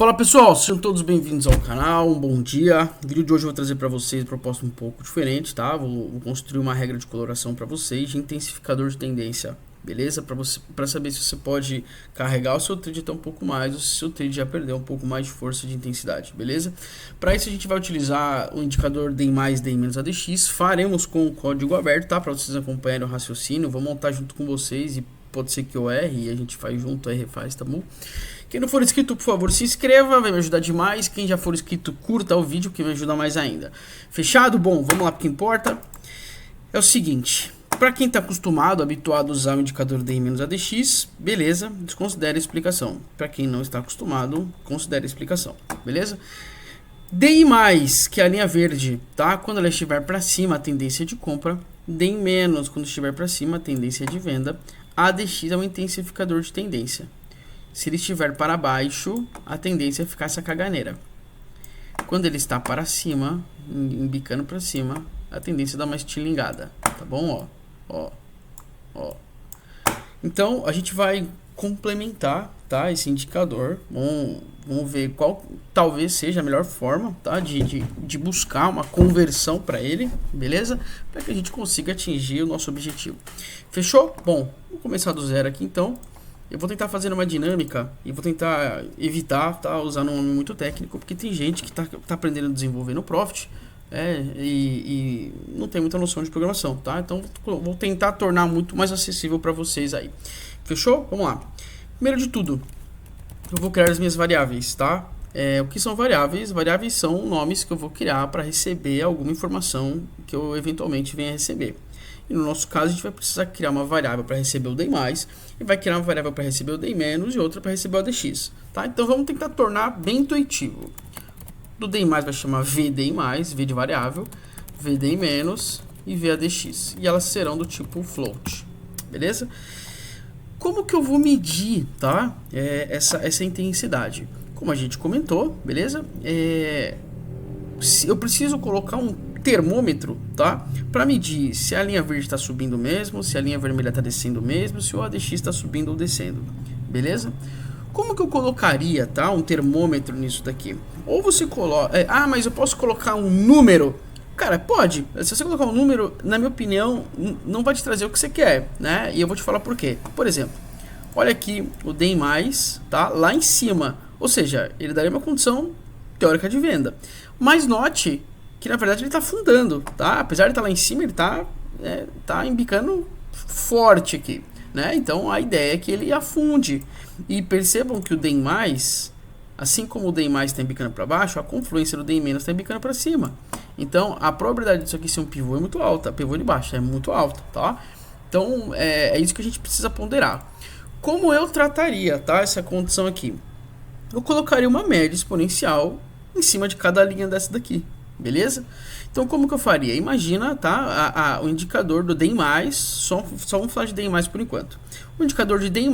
Fala pessoal, sejam todos bem-vindos ao canal, um bom dia. No vídeo de hoje eu vou trazer para vocês uma proposta um pouco diferente, tá? Vou construir uma regra de coloração para vocês de intensificador de tendência, beleza? Para saber se você pode carregar o seu trade até um pouco mais ou se o seu trade já perdeu um pouco mais de força de intensidade, beleza? Para isso a gente vai utilizar o indicador DEM+, DEM- ADX, faremos com o código aberto, tá? Para vocês acompanharem o raciocínio, vou montar junto com vocês e pode ser que eu erre e a gente faz junto, aí refaz, tá bom? Quem não for inscrito, por favor, se inscreva, vai me ajudar demais. Quem já for inscrito, curta o vídeo, que me ajuda mais ainda. Fechado? Bom, vamos lá para o que importa. É o seguinte, para quem está acostumado, habituado a usar o indicador DEM- ADX, beleza, desconsidere a explicação. Para quem não está acostumado, considere a explicação, beleza? DEM+, que é a linha verde, tá? Quando ela estiver para cima, a tendência é de compra. DEM-, quando estiver para cima, a tendência é de venda. ADX é um intensificador de tendência. Se ele estiver para baixo, a tendência é ficar essa caganeira. Quando ele está para cima, embicando para cima, a tendência é dar uma estilingada, tá bom? Ó. Então, a gente vai complementar, tá, esse indicador. Vamos ver qual talvez seja a melhor forma, tá, de buscar uma conversão para ele, beleza? Para que a gente consiga atingir o nosso objetivo. Fechou? Bom, vamos começar do zero aqui então. Eu vou tentar fazer uma dinâmica e vou tentar evitar, tá, usar um nome muito técnico, porque tem gente que tá aprendendo a desenvolver no Profit e não tem muita noção de programação, tá? Então vou tentar tornar muito mais acessível para vocês aí. Fechou? Vamos lá. Primeiro de tudo, eu vou criar as minhas variáveis, tá? O que são variáveis? Variáveis são nomes que eu vou criar para receber alguma informação que eu eventualmente venha a receber. E no nosso caso, a gente vai precisar criar uma variável para receber o DEM+, e vai criar uma variável para receber o DEM- e outra para receber o ADX. Tá? Então vamos tentar tornar bem intuitivo. Do DEM+ vai chamar VDEM+, V de variável, VDEM- e VADX. E elas serão do tipo float. Beleza? Como que eu vou medir, tá? Essa intensidade? Como a gente comentou, beleza? Eu preciso colocar um termômetro, tá? Para medir se a linha verde está subindo mesmo, se a linha vermelha está descendo mesmo, se o ADX está subindo ou descendo, beleza? Como que eu colocaria, tá, um termômetro nisso daqui? Ou você coloca, mas eu posso colocar um número? Cara, pode. Se você colocar um número, na minha opinião, não vai te trazer o que você quer, né? E eu vou te falar por quê. Por exemplo, olha aqui o DEM+, tá? Lá em cima, ou seja, ele daria uma condição teórica de venda. Mas note que na verdade ele está afundando, tá? Apesar de estar lá em cima, ele tá embicando forte aqui, né? Então a ideia é que ele afunde. E percebam que o DEM+, assim como o DEM+ está embicando para baixo, a confluência do DEM- está embicando para cima. Então a probabilidade disso aqui ser um pivô é muito alta, pivô de baixo é muito alta, tá? Então é isso que a gente precisa ponderar. Como eu trataria, tá, essa condição aqui? Eu colocaria uma média exponencial em cima de cada linha dessa daqui. Beleza? Então como que eu faria? Imagina, tá, o indicador do DEM+, só vamos falar de DEM+, por enquanto. O indicador de DEM+,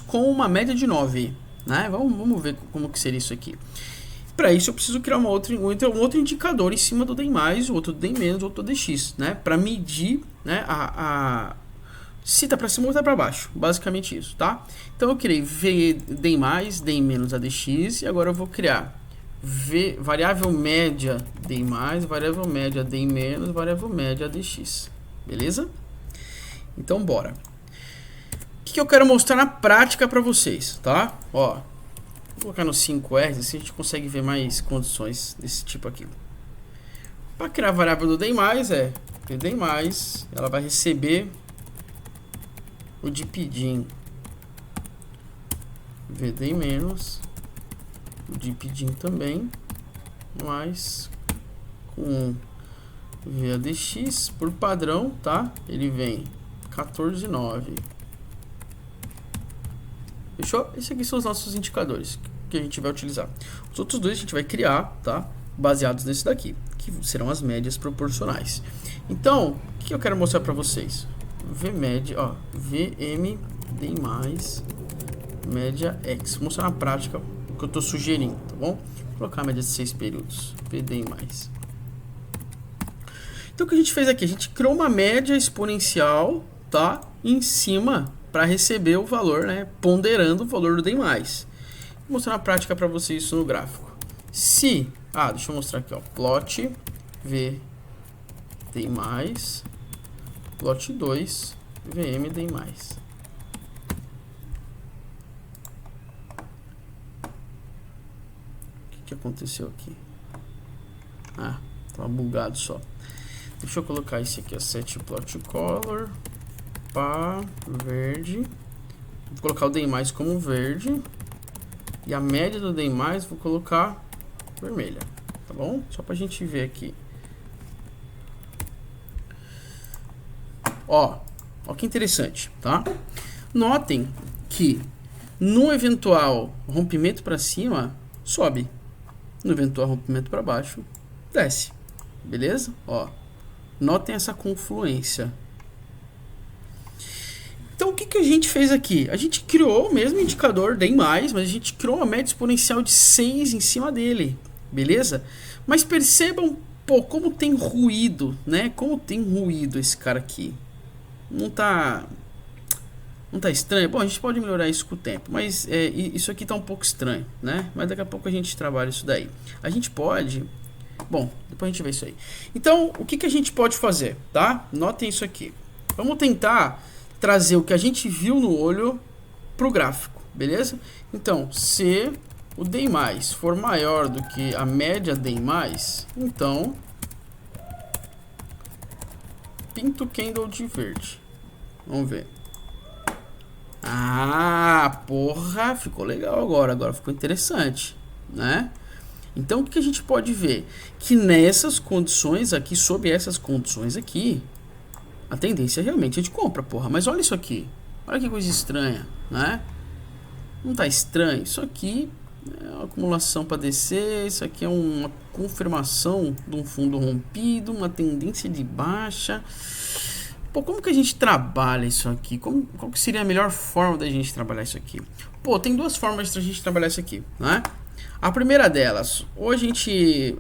com uma média de 9, né? Vamos ver como que seria isso aqui. Para isso eu preciso criar um outro indicador em cima do DEM+, o outro do DEM-, o outro do DX, né? Para medir, né, se tá para cima ou tá para baixo, basicamente isso, tá? Então eu criei DEM+, DEM- ADX, e agora eu vou criar variável média DEM+, variável média DEM-, variável média ADX. Beleza? Então bora. O que eu quero mostrar na prática para vocês, tá? Ó, vou colocar no 5R, assim a gente consegue ver mais condições desse tipo aqui. Para criar a variável do DEM+, DEM+, ela vai receber o de PIDIN VDEM-, o de PIDIN também, mas com VADX por padrão, tá? Ele vem 14,9. Fechou? Esses aqui são os nossos indicadores que a gente vai utilizar. Os outros dois a gente vai criar, tá? Baseados nesse daqui, que serão as médias proporcionais. Então, o que eu quero mostrar para vocês? VMédia, ó, VMDEM+, média X. Vou mostrar na prática o que eu estou sugerindo, tá bom? Vou colocar a média de 6 períodos, VDEM+. Então o que a gente fez aqui? A gente criou uma média exponencial, tá? Em cima para receber o valor, né? Ponderando o valor do DEM+. Vou mostrar na prática para vocês isso no gráfico. Se, deixa eu mostrar aqui, ó, plot v d mais, plot 2 vm d mais. O que aconteceu aqui? Tava bugado só. Deixa eu colocar esse aqui, ó, set plot color para verde. Vou colocar o d mais como verde e a média do d mais vou colocar vermelha, tá bom? Só pra gente ver aqui. Ó que interessante, tá? Notem que no eventual rompimento para cima sobe, no eventual rompimento para baixo desce, beleza? Ó, notem essa confluência. Então, o que a gente fez aqui? A gente criou o mesmo indicador D+, mas a gente criou uma média exponencial de 6 em cima dele, beleza? Mas percebam, como tem ruído, né? Como tem ruído esse cara aqui. Não tá estranho? Bom, a gente pode melhorar isso com o tempo, mas isso aqui tá um pouco estranho, né? Mas daqui a pouco a gente trabalha isso daí. A gente pode... Bom, depois a gente vê isso aí. Então, o que a gente pode fazer, tá? Notem isso aqui. Vamos tentar trazer o que a gente viu no olho pro gráfico, beleza? Então, se o D+ for maior do que a média D+, então pinto o candle de verde. Vamos ver. Porra, ficou legal agora ficou interessante, né? Então, o que a gente pode ver? Que nessas condições aqui, sob essas condições aqui, a tendência realmente é de compra, porra. Mas olha isso aqui. Olha que coisa estranha, né? Não tá estranho? Isso aqui é uma acumulação para descer. Isso aqui é uma confirmação de um fundo rompido, uma tendência de baixa. Pô, como que a gente trabalha isso aqui? Qual que seria a melhor forma da gente trabalhar isso aqui? Pô, tem duas formas de a gente trabalhar isso aqui, né? A primeira delas, ou a gente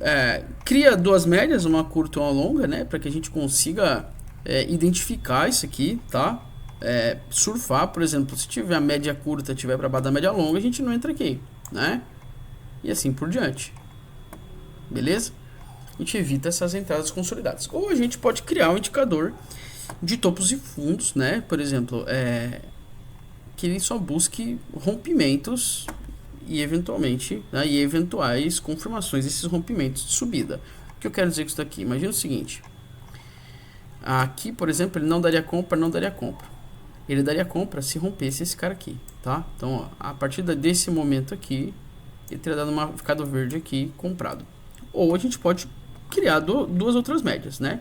cria duas médias, uma curta e uma longa, né? Para que a gente consiga identificar isso aqui, tá? Surfar, por exemplo, se tiver a média curta, tiver para baixo da média longa, a gente não entra aqui, né? E assim por diante. Beleza? A gente evita essas entradas consolidadas. Ou a gente pode criar um indicador de topos e fundos, né? Por exemplo, que ele só busque rompimentos e eventualmente, né, e eventuais confirmações desses rompimentos de subida. O que eu quero dizer com isso daqui? Imagina o seguinte. Aqui, por exemplo, ele não daria compra. Ele daria compra se rompesse esse cara aqui, tá? Então, ó, a partir desse momento aqui, ele teria dado ficado verde aqui, comprado. Ou a gente pode criar duas outras médias, né?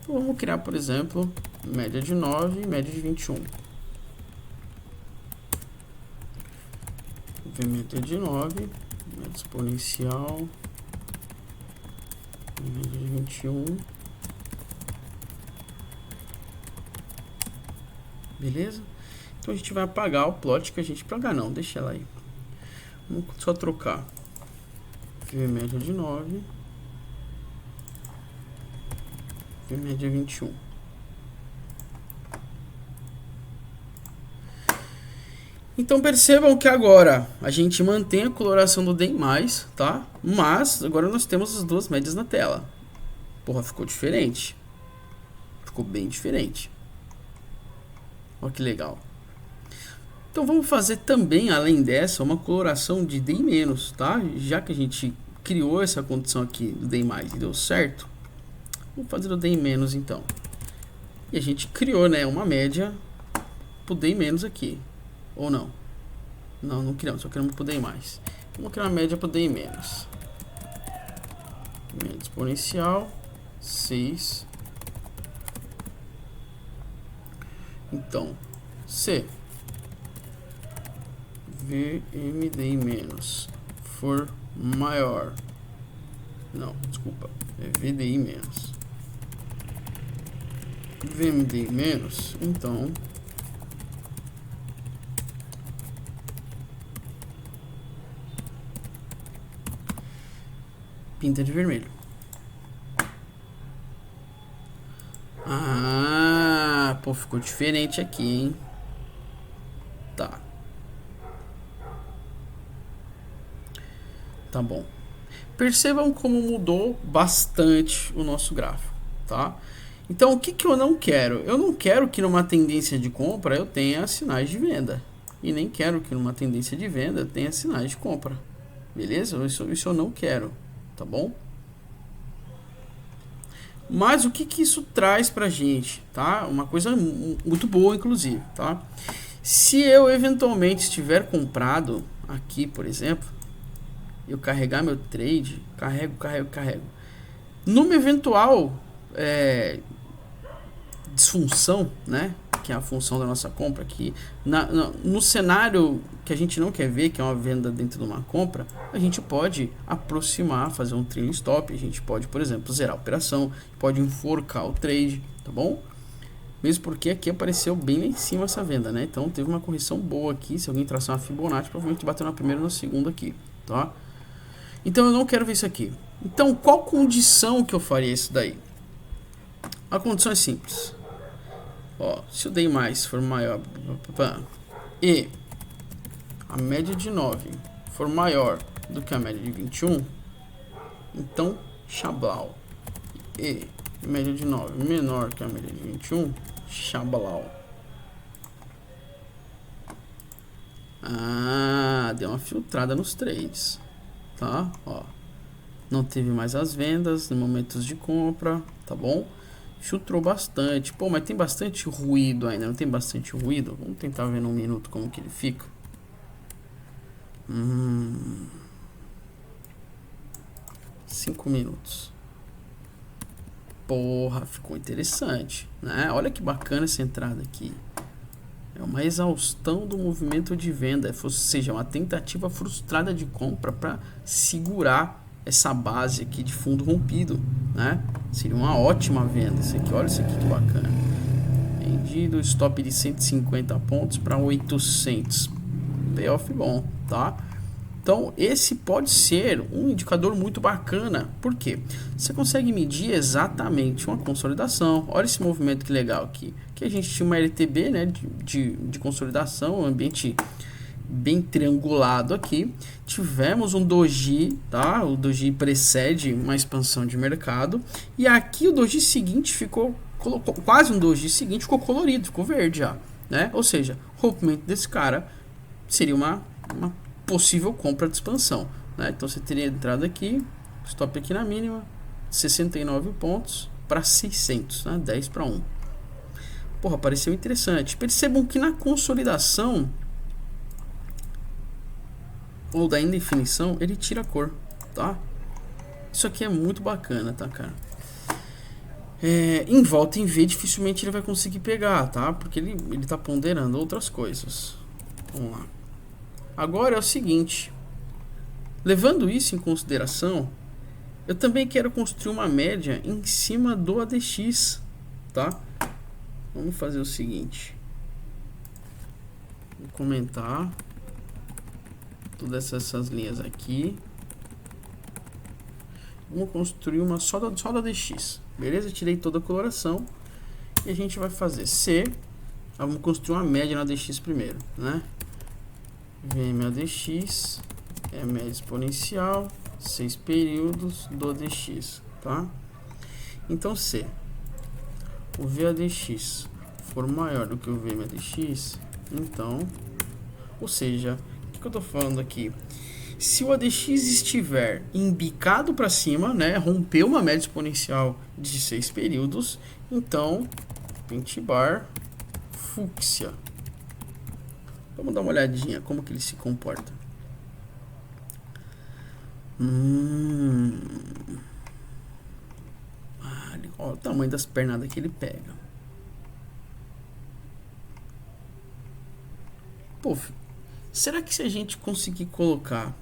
Então, vamos criar, por exemplo, média de 9 e média de 21. Média de 9, média exponencial, média de 21. Beleza? Então a gente vai apagar o plot que a gente... Apagar não, deixa ela aí. Vamos só trocar. V média de 9. V média 21. Então percebam que agora a gente mantém a coloração do D+, tá? Mas agora nós temos as duas médias na tela. Porra, ficou diferente. Ficou bem diferente. Olha que legal. Então vamos fazer também, além dessa, uma coloração de D-, tá? Já que a gente criou essa condição aqui do D+, e deu certo, vamos fazer o D- então. E a gente criou, né, uma média pro D- aqui. Ou não? Não criamos, só queremos pro D+. Vamos criar uma média pro D-. Média exponencial 6. Então, se VMDI- for maior, não, desculpa, é VDI-, VMDI-, então pinta de vermelho. Pô, ficou diferente aqui, hein? Tá. Tá bom. Percebam como mudou bastante o nosso gráfico, tá? Então, o que, que eu não quero? Eu não quero que numa tendência de compra eu tenha sinais de venda. E nem quero que numa tendência de venda eu tenha sinais de compra. Beleza? Isso eu não quero, tá bom? Mas o que, que isso traz pra gente, tá? Uma coisa muito boa, inclusive, tá? Se eu eventualmente estiver comprado aqui, por exemplo, eu carregar meu trade, carrego. Numa eventual disfunção, né? Que é a função da nossa compra aqui, no cenário que a gente não quer ver, que é uma venda dentro de uma compra, a gente pode aproximar, fazer um trailing stop, a gente pode, por exemplo, zerar a operação, pode enforcar o trade, tá bom? Mesmo porque aqui apareceu bem lá em cima essa venda, né? Então teve uma correção boa aqui. Se alguém traçar uma Fibonacci, provavelmente bateu na primeira ou na segunda aqui, tá? Então eu não quero ver isso aqui. Então qual condição que eu faria isso daí? A condição é simples. Ó, se o DI mais for maior e a média de 9 for maior do que a média de 21, então Chablau. E média de 9 menor que a média de 21, Chablau. Ah, deu uma filtrada nos trades, tá? Ó, não teve mais as vendas em momentos de compra, tá bom? Filtrou bastante. Pô, mas tem bastante ruído ainda, não tem bastante ruído? Vamos tentar ver num minuto como que ele fica. 5 minutos. Porra, ficou interessante, né? Olha que bacana essa entrada aqui. É uma exaustão do movimento de venda, ou seja, uma tentativa frustrada de compra para segurar essa base aqui de fundo rompido, né? Seria uma ótima venda isso aqui. Olha isso aqui que bacana. Vendido, stop de 150 pontos para 800. Payoff bom, tá? Então, esse pode ser um indicador muito bacana. Por quê? Você consegue medir exatamente uma consolidação. Olha esse movimento que legal aqui. Aqui a gente tinha uma LTB, né, de consolidação, um ambiente bem triangulado aqui. Tivemos um doji, tá? O doji precede uma expansão de mercado. E aqui o doji seguinte colocou quase um doji seguinte, ficou colorido, ficou verde já, né? Ou seja, o rompimento desse cara seria uma possível compra de expansão, né? Então você teria entrado aqui, stop aqui na mínima, 69 pontos para 600, né? 10 para 1. Porra, pareceu interessante. Percebam que na consolidação ou da indefinição, ele tira a cor, tá? Isso aqui é muito bacana, tá, cara? Em volta em V, dificilmente ele vai conseguir pegar, tá? Porque ele tá ponderando outras coisas. Vamos lá. Agora é o seguinte, levando isso em consideração, eu também quero construir uma média em cima do ADX, tá? Vamos fazer o seguinte, vou comentar todas essas linhas aqui, vamos construir uma só da ADX, beleza? Tirei toda a coloração e a gente vai fazer vamos construir uma média na ADX primeiro, né? VMADX é média exponencial, 6 períodos do ADX, tá? Então, se o VADX for maior do que o VMADX, então, ou seja, o que eu tô falando aqui? Se o ADX estiver embicado para cima, né, rompeu uma média exponencial de 6 períodos, então, pente bar fúcsia. Vamos dar uma olhadinha como que ele se comporta. Olha o tamanho das pernadas que ele pega. Pô, será que se a gente conseguir colocar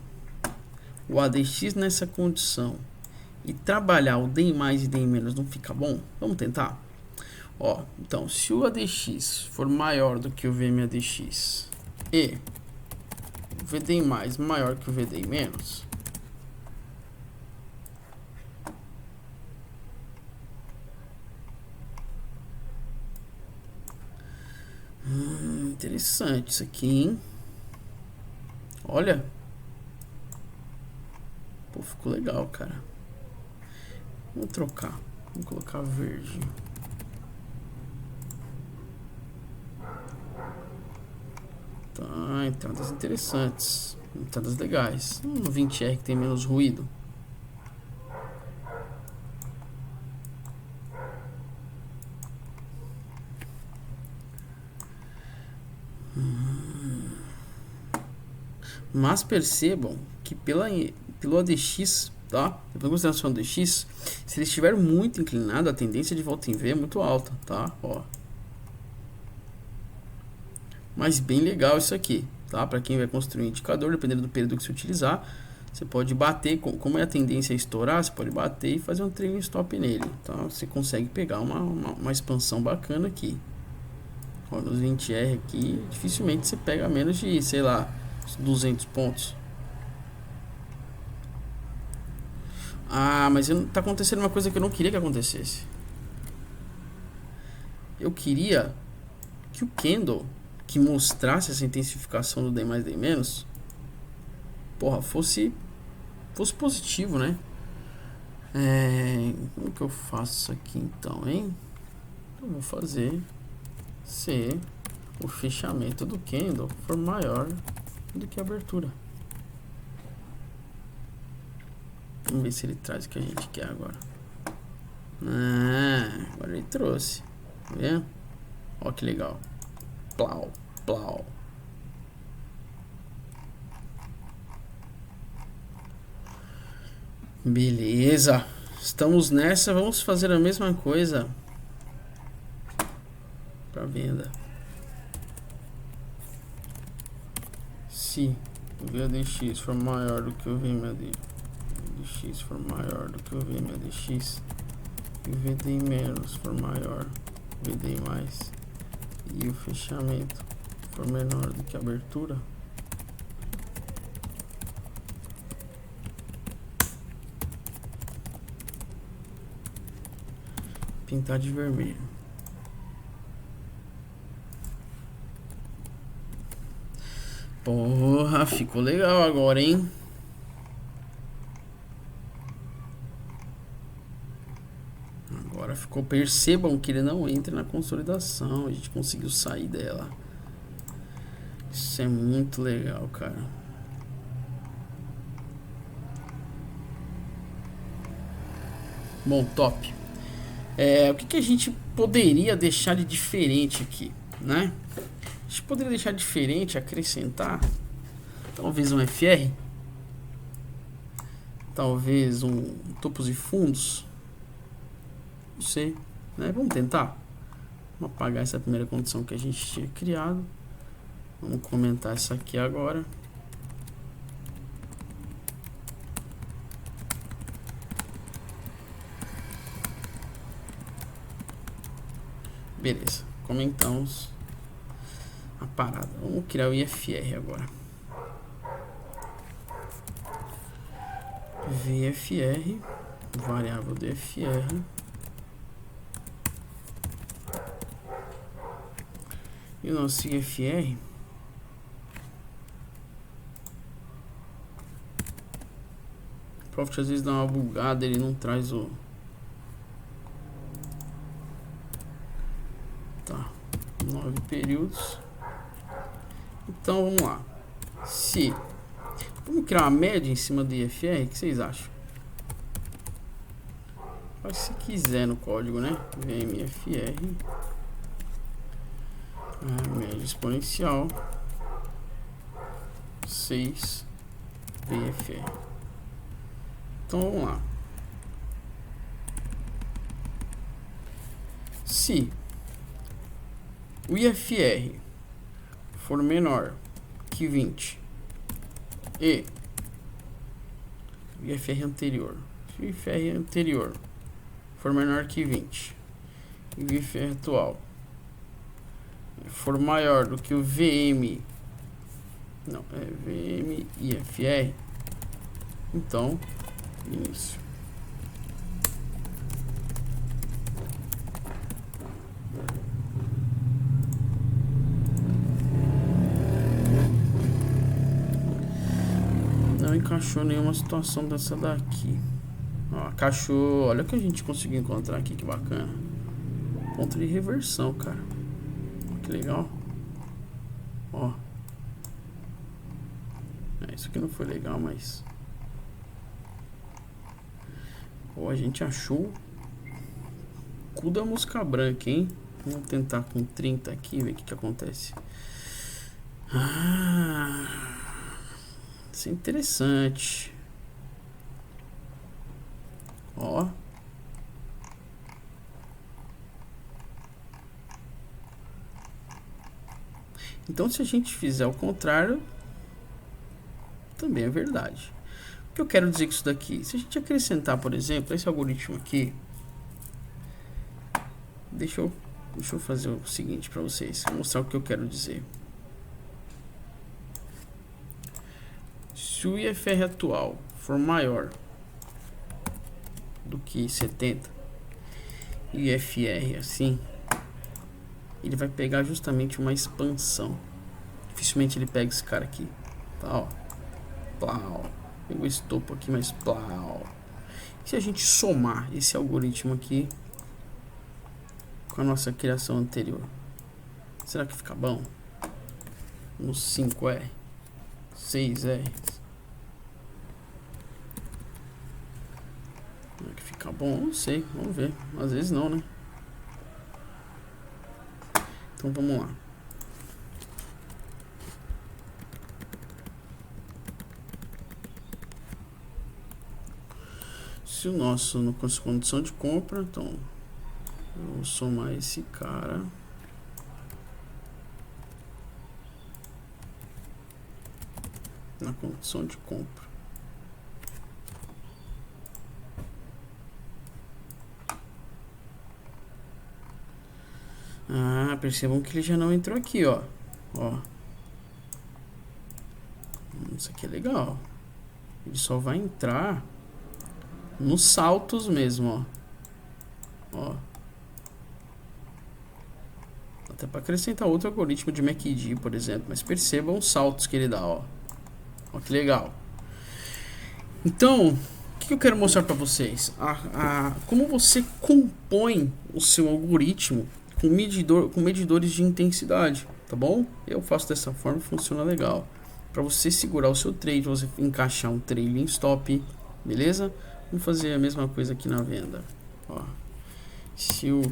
o ADX nessa condição e trabalhar o DI mais e DI menos, não fica bom? Vamos tentar? Ó, então, se o ADX for maior do que o VMADX e o VDI mais maior que o VDI menos, interessante isso aqui, hein? Olha, Pô, ficou legal, cara. Vamos trocar. Vamos colocar verde. Tá, entradas interessantes. Entradas legais. No 20R que tem menos ruído. Mas percebam que pelo ADX, tá? Pela consideração do ADX, se ele estiver muito inclinado, a tendência de volta em V é muito alta, tá? Ó. Mas bem legal isso aqui, tá? Para quem vai construir um indicador, dependendo do período que você utilizar, você pode bater, como é a tendência a estourar, você pode bater e fazer um trailing stop nele, tá? Você consegue pegar uma expansão bacana aqui. Ó, nos 20R aqui, dificilmente você pega menos de, sei lá, 200 pontos. Ah, mas tá acontecendo uma coisa que eu não queria que acontecesse. Eu queria que o candle que mostrasse essa intensificação do D mais D menos, porra, fosse positivo, né? Como que eu faço isso aqui então, hein? Eu vou fazer se o fechamento do candle for maior do que a abertura. Vamos ver se ele traz o que a gente quer agora. Agora ele trouxe. Tá vendo? Ó que legal. Plau, plau. Beleza. Estamos nessa. Vamos fazer a mesma coisa para venda. Se o VDX for maior do que o VDX for maior do que o VMADX e o VDI menos for maior VDI mais e o fechamento for menor do que a abertura, pintar de vermelho. Porra, ficou legal agora, hein? Agora ficou. Percebam que ele não entra na consolidação. A gente conseguiu sair dela. Isso é muito legal, cara. Bom, top. O que a gente poderia deixar de diferente aqui, né? A gente poderia deixar diferente, acrescentar talvez um FR, talvez um topos e fundos, não sei, né? Vamos tentar. Vamos apagar essa primeira condição que a gente tinha criado. Vamos comentar isso aqui agora. Beleza, comentamos a parada. Vamos criar o IFR agora. VFR, variável do FR. E o nosso IFR o Profit às vezes dá uma bugada, ele não traz o... Tá, 9 períodos. Então vamos lá. Se vamos criar uma média em cima do IFR, o que vocês acham? Faz se quiser no código, né? VMFR, média exponencial 6 VFR. Então vamos lá. Se o IFR for menor que 20 e o IFR anterior, se o IFR anterior for menor que 20 e o IFR atual for maior do que o VM, não, é VM IFR, então início. Não encaixou nenhuma situação dessa daqui. Ó, encaixou. Olha o que a gente conseguiu encontrar aqui, que bacana. Ponto de reversão, cara. Ó, que legal. Ó. Isso aqui não foi legal, mas... Ó, a gente achou o cu da mosca branca, hein? Vamos tentar com 30 aqui, ver o que acontece. Isso é interessante. Ó. Então, se a gente fizer o contrário, também é verdade. O que eu quero dizer com isso daqui? Se a gente acrescentar, por exemplo, esse algoritmo aqui, deixa eu fazer o seguinte para vocês, vou mostrar o que eu quero dizer. Se o IFR atual for maior do que 70 e o IFR assim, ele vai pegar justamente uma expansão. Dificilmente ele pega esse cara aqui, tá, ó. Plau. Pegou esse topo aqui, mas plau. Se a gente somar esse algoritmo aqui com a nossa criação anterior, será que fica bom? No 5R, 6R. Será que fica bom? Não sei, vamos ver. Às vezes não, né? Então vamos lá. Se o nosso não conseguir condição de compra, então eu vou somar esse cara. Na condição de compra. Percebam que ele já não entrou aqui, ó. Ó. Isso aqui é legal. Ele só vai entrar nos saltos mesmo, ó. Ó. Até para acrescentar outro algoritmo de MACD, por exemplo. Mas percebam os saltos que ele dá, ó. Ó, que legal. Então, o que eu quero mostrar para vocês? Como você compõe o seu algoritmo com medidores de intensidade, tá bom? Eu faço dessa forma, funciona legal. Para você segurar o seu trade, você encaixar um trailing stop, beleza? Vamos fazer a mesma coisa aqui na venda. Ó, se o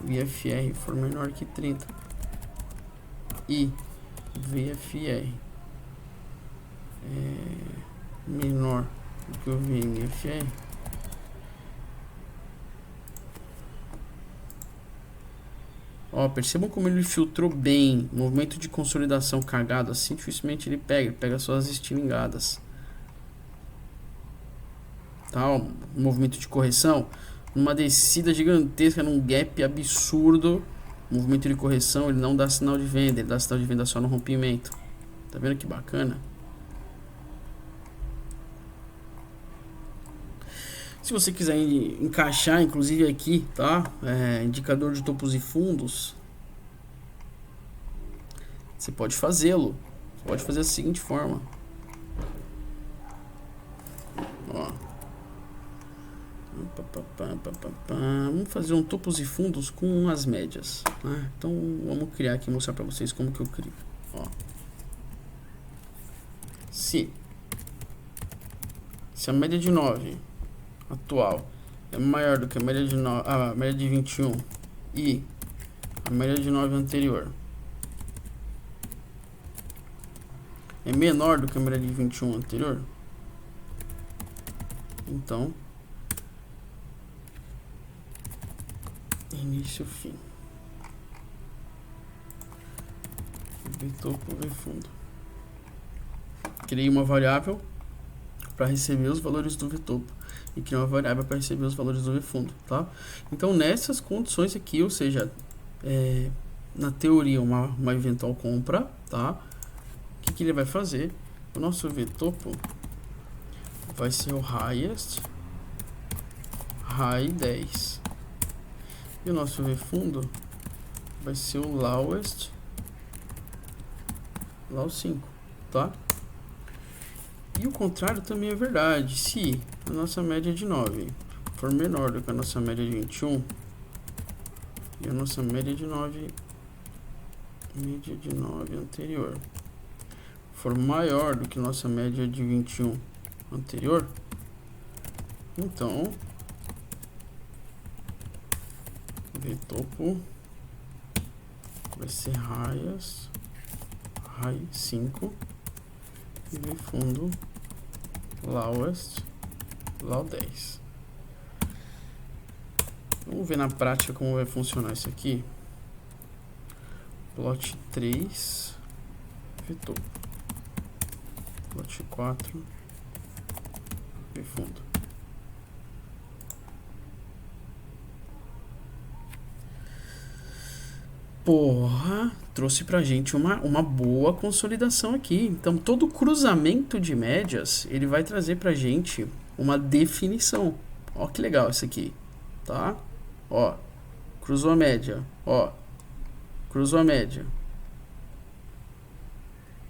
VFR for menor que 30 e VFR menor do que o VMFR, ó, percebam como ele filtrou bem. Movimento de consolidação cagado assim, dificilmente ele pega só as estilingadas. Tá, ó, movimento de correção, numa descida gigantesca, num gap absurdo, movimento de correção, ele não dá sinal de venda, ele dá sinal de venda só no rompimento. Tá vendo que bacana? Se você quiser encaixar, inclusive aqui, tá? Indicador de topos e fundos, você pode fazê-lo. Você pode fazer da seguinte forma. Ó. Vamos fazer um topos e fundos com as médias. Né? Então vamos criar aqui e mostrar para vocês como que eu crio. Ó. Se a média de 9 atual é maior do que a média de 9, a média de 21 e a média de 9 anterior é menor do que a média de 21 anterior, então início fim, V topo, V fundo. Criei uma variável para receber os valores do V topo e criar uma variável para receber os valores do V fundo, tá? Então nessas condições aqui, ou seja, na teoria uma eventual compra, tá? O que ele vai fazer? O nosso V topo vai ser o highest, high 10, e o nosso V fundo vai ser o lowest, low 5, tá? E o contrário também é verdade. Se a nossa média de 9 for menor do que a nossa média de 21, e a nossa média de 9 anterior for maior do que nossa média de 21 anterior, então V topo vai ser raias, high 5, e V fundo, lowest, low 10. Vamos ver na prática como vai funcionar isso aqui. Plot 3, V topo. Plot 4, V fundo. Porra, trouxe pra gente uma boa consolidação aqui. Então, todo cruzamento de médias, ele vai trazer pra gente uma definição. Ó que legal isso aqui, tá? Ó, cruzou a média, ó, cruzou a média,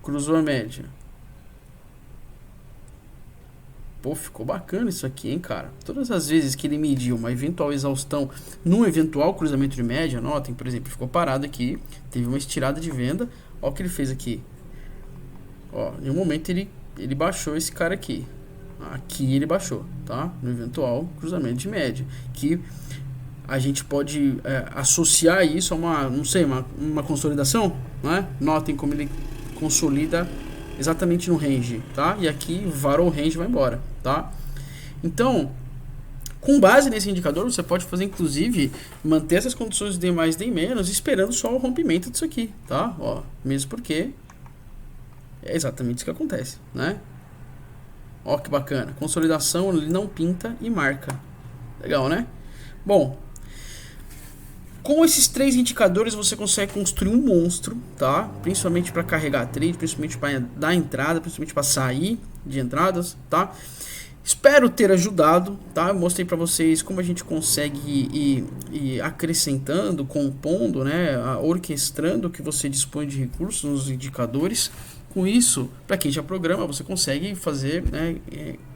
cruzou a média. Pô, ficou bacana isso aqui, hein, cara? Todas as vezes que ele mediu uma eventual exaustão num eventual cruzamento de média, notem, por exemplo, ficou parado aqui, teve uma estirada de venda, ó o que ele fez aqui. Ó, em um momento ele baixou esse cara aqui. Aqui ele baixou, tá? No eventual cruzamento de média. Que a gente pode associar isso a uma consolidação, né? Notem como ele consolida exatamente no range, tá? E aqui varou o range e vai embora, tá? Então, com base nesse indicador, você pode fazer, inclusive, manter essas condições de D mais, D menos, esperando só o rompimento disso aqui, tá? Ó, mesmo porque é exatamente isso que acontece, né? Ó, que bacana. Consolidação, ele não pinta e marca. Legal, né? Bom, com esses 3 indicadores você consegue construir um monstro, tá? Principalmente para carregar trade, principalmente para dar entrada, principalmente para sair de entradas, tá? Espero ter ajudado, tá? Eu mostrei para vocês como a gente consegue ir acrescentando, compondo, né? Orquestrando o que você dispõe de recursos nos indicadores. Com isso, para quem já programa, você consegue fazer, né?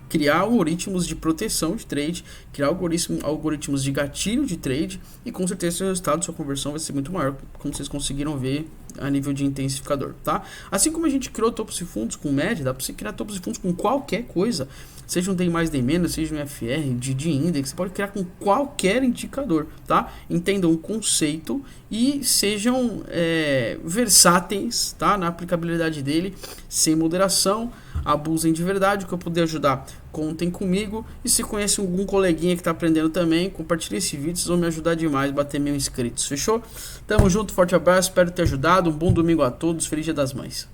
Criar algoritmos de proteção de trade, criar algoritmos de gatilho de trade, e com certeza o resultado, sua conversão vai ser muito maior, como vocês conseguiram ver a nível de intensificador, tá? Assim como a gente criou topos e fundos com média, dá para você criar topos e fundos com qualquer coisa, seja um D mais, D menos, seja um FR, de index, você pode criar com qualquer indicador, tá? Entendam o conceito e sejam versáteis, tá? Na aplicabilidade dele, sem moderação, abusem de verdade. O que eu puder ajudar, contem comigo. E se conhece algum coleguinha que está aprendendo também, compartilhe esse vídeo, vocês vão me ajudar demais a bater 1000 inscritos, fechou? Tamo junto, forte abraço, espero ter ajudado, um bom domingo a todos, feliz Dia das Mães.